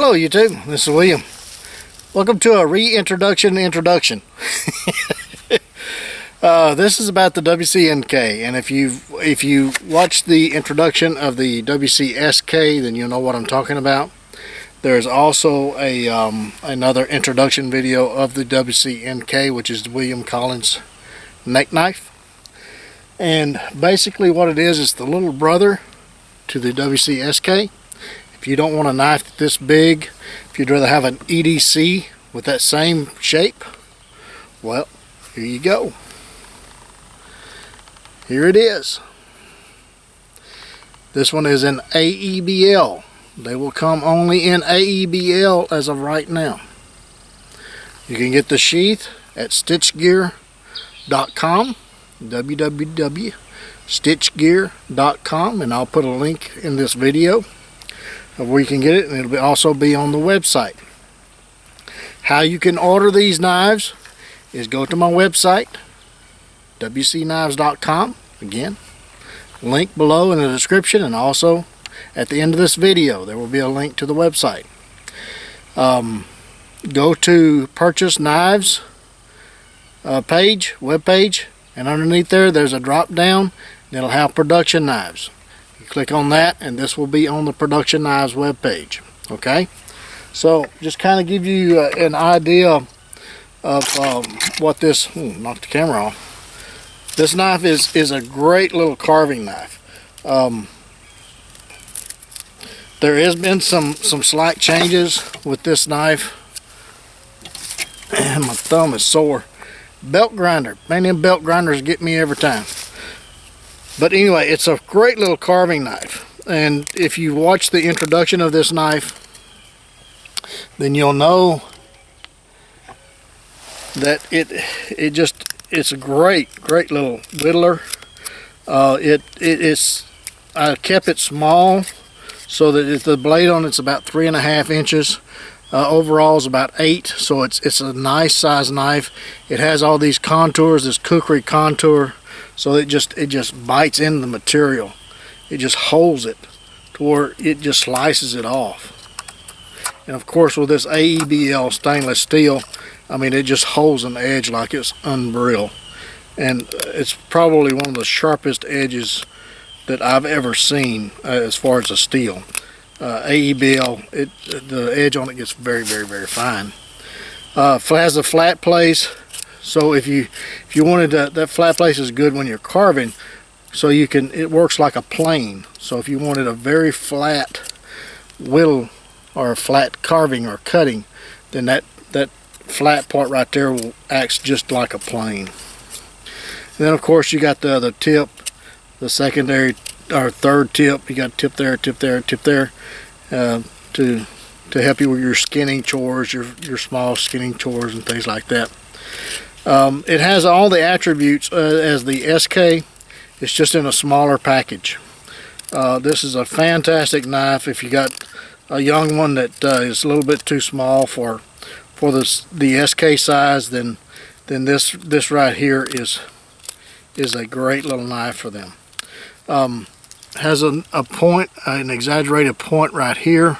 Hello YouTube, this is William. Welcome to a reintroduction introduction. This is about the WCNK, and if you watch the introduction of the WCSK, then you'll know what I'm talking about. There's also a another introduction video of the WCNK, which is William Collins neck knife. And basically what it is the little brother to the WCSK. If you don't want a knife this big, if you'd rather have an EDC with that same shape, well, here you go. Here it is. This one is in AEBL. They will come only in AEBL as of right now. You can get the sheath at stitchgear.com, www.stitchgear.com, and I'll put a link in this video of where you can get it, and it'll also be on the website. How you can order these knives is go to my website, WCKnives.com. Again, link below in the description, and also at the end of this video there will be a link to the website. Go to purchase knives web page, and underneath there's a drop down and it'll have production knives. You click on that and this will be on the production knives web page. Okay, so just kind of give you an idea of what this knock the camera off. This knife is a great little carving knife. There has been some slight changes with this knife, and my thumb is sore. Belt grinder, man, them belt grinders get me every time. But anyway, it's a great little carving knife, and if you watch the introduction of this knife, then you'll know that it's a great little whittler. I kept it small so that the blade on it's about 3.5 inches. Overall is about 8, so it's a nice size knife. It has all these contours, this kukri contour, so it just bites into the material. It just holds it to where it just slices it off. And of course with this AEBL stainless steel, I mean, it just holds an edge like it's unreal. And it's probably one of the sharpest edges that I've ever seen as far as a steel. AEBL, the edge on it gets very fine. Has a flat place, so if you wanted that flat place is good when you're carving, so it works like a plane. So if you wanted a very flat whittle or a flat carving or cutting, then that flat part right there will act just like a plane. And then of course you got the other tip, the secondary or third tip. You got tip there, tip there, tip there, to help you with your skinning chores, your small skinning chores and things like that. It has all the attributes as the SK. It's just in a smaller package. This is a fantastic knife. If you got a young one that is a little bit too small for the SK size, then this right here is a great little knife for them. Has a point, an exaggerated point right here,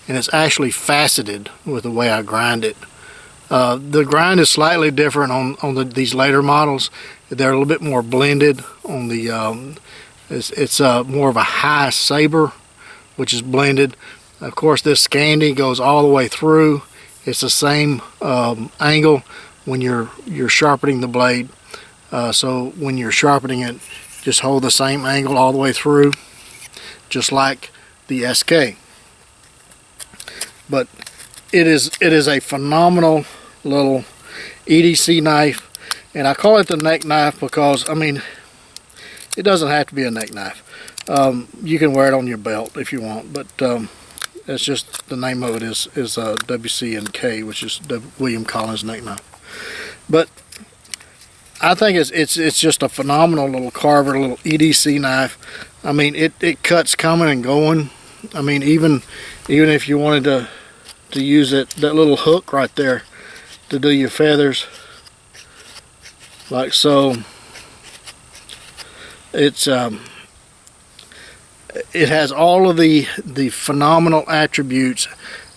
and it's actually faceted with the way I grind it. The grind is slightly different on these later models. They're a little bit more blended on the it's more of a high saber, which is blended. Of course this Scandi goes all the way through. It's the same angle when you're sharpening the blade. So when you're sharpening it, just hold the same angle all the way through, just like the SK. But it is a phenomenal little EDC knife, and I call it the neck knife because, I mean, it doesn't have to be a neck knife. You can wear it on your belt if you want, but that's just the name of it is WCNK, which is the William Collins neck knife. But I think it's just a phenomenal little carver, little EDC knife. I mean, it cuts coming and going. I mean, even if you wanted to use that little hook right there to do your feathers, like so, it's it has all of the phenomenal attributes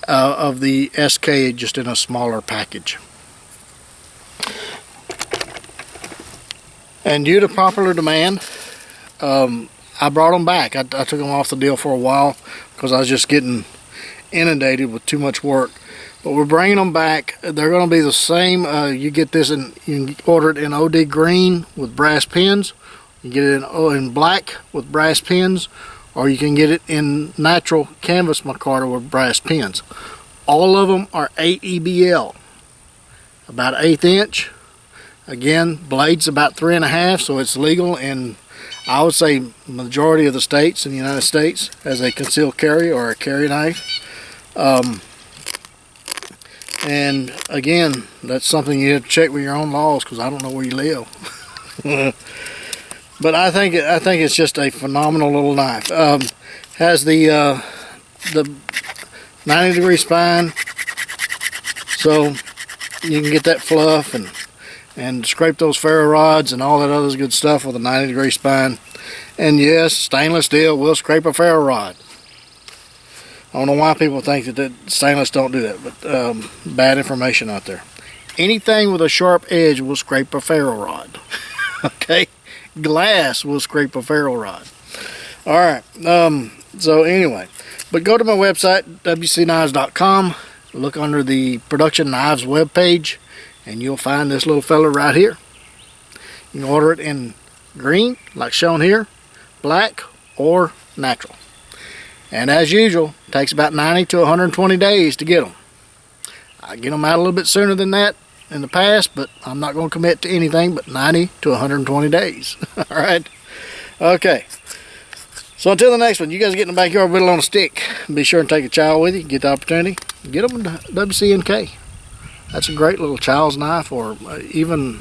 of the SK, just in a smaller package. And due to popular demand, I brought them back. I took them off the deal for a while because I was just getting inundated with too much work. But we're bringing them back. They're going to be the same. You get this in, you can order it in OD green with brass pins. You get it in black with brass pins, or you can get it in natural canvas micarta with brass pins. All of them are 8 EBL, about 1/8 inch. Again, blade's about 3.5, so it's legal in, I would say, majority of the states in the United States as a concealed carry or a carry knife. And again, that's something you have to check with your own laws, because I don't know where you live. But I think it's just a phenomenal little knife. Has the 90-degree spine, so you can get that fluff and scrape those ferro rods and all that other good stuff with a 90-degree spine. And yes, stainless steel will scrape a ferro rod. I don't know why people think that stainless don't do that, but bad information out there. Anything with a sharp edge will scrape a ferro rod. Okay, glass will scrape a ferro rod. All right. So anyway, but go to my website, WCKnives.com. Look under the Production Knives webpage, and you'll find this little fella right here. You can order it in green, like shown here, black, or natural. And as usual, it takes about 90 to 120 days to get them. I get them out a little bit sooner than that in the past, but I'm not going to commit to anything but 90 to 120 days. All right? Okay. So until the next one, you guys get in the backyard, whittle on a stick. Be sure and take a child with you. Get the opportunity. Get them to WCNK. That's a great little child's knife, or even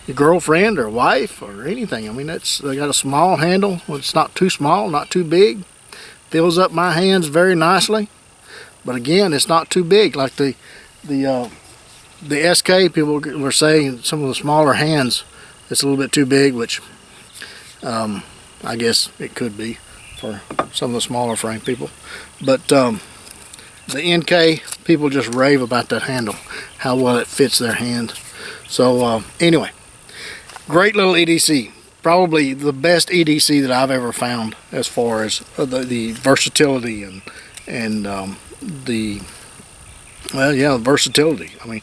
your girlfriend or wife or anything. I mean, they got a small handle. It's not too small, not too big. Fills up my hands very nicely, but again, it's not too big. Like the SK, people were saying some of the smaller hands, it's a little bit too big, which I guess it could be for some of the smaller frame people. But the NK, people just rave about that handle, how well it fits their hand. So anyway, great little EDC. Probably the best EDC that I've ever found, as far as the versatility and the versatility. I mean,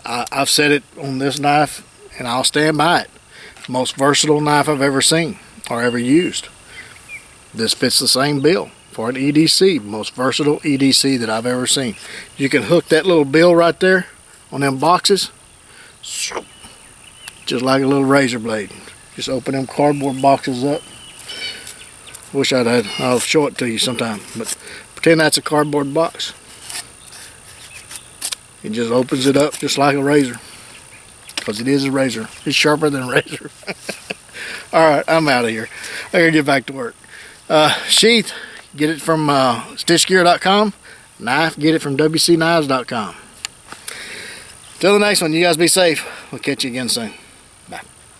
I've said it on this knife, and I'll stand by it. Most versatile knife I've ever seen or ever used. This fits the same bill for an EDC. Most versatile EDC that I've ever seen. You can hook that little bill right there on them boxes, just like a little razor blade. Just open them cardboard boxes up. Wish I'll show it to you sometime, but pretend that's a cardboard box. It just opens it up just like a razor, because it is a razor. It's sharper than a razor. All right, I'm out of here. I gotta get back to work. Sheath, get it from stitchgear.com. Knife, get it from WCKnives.com. Till the next one, you guys be safe. We'll catch you again soon.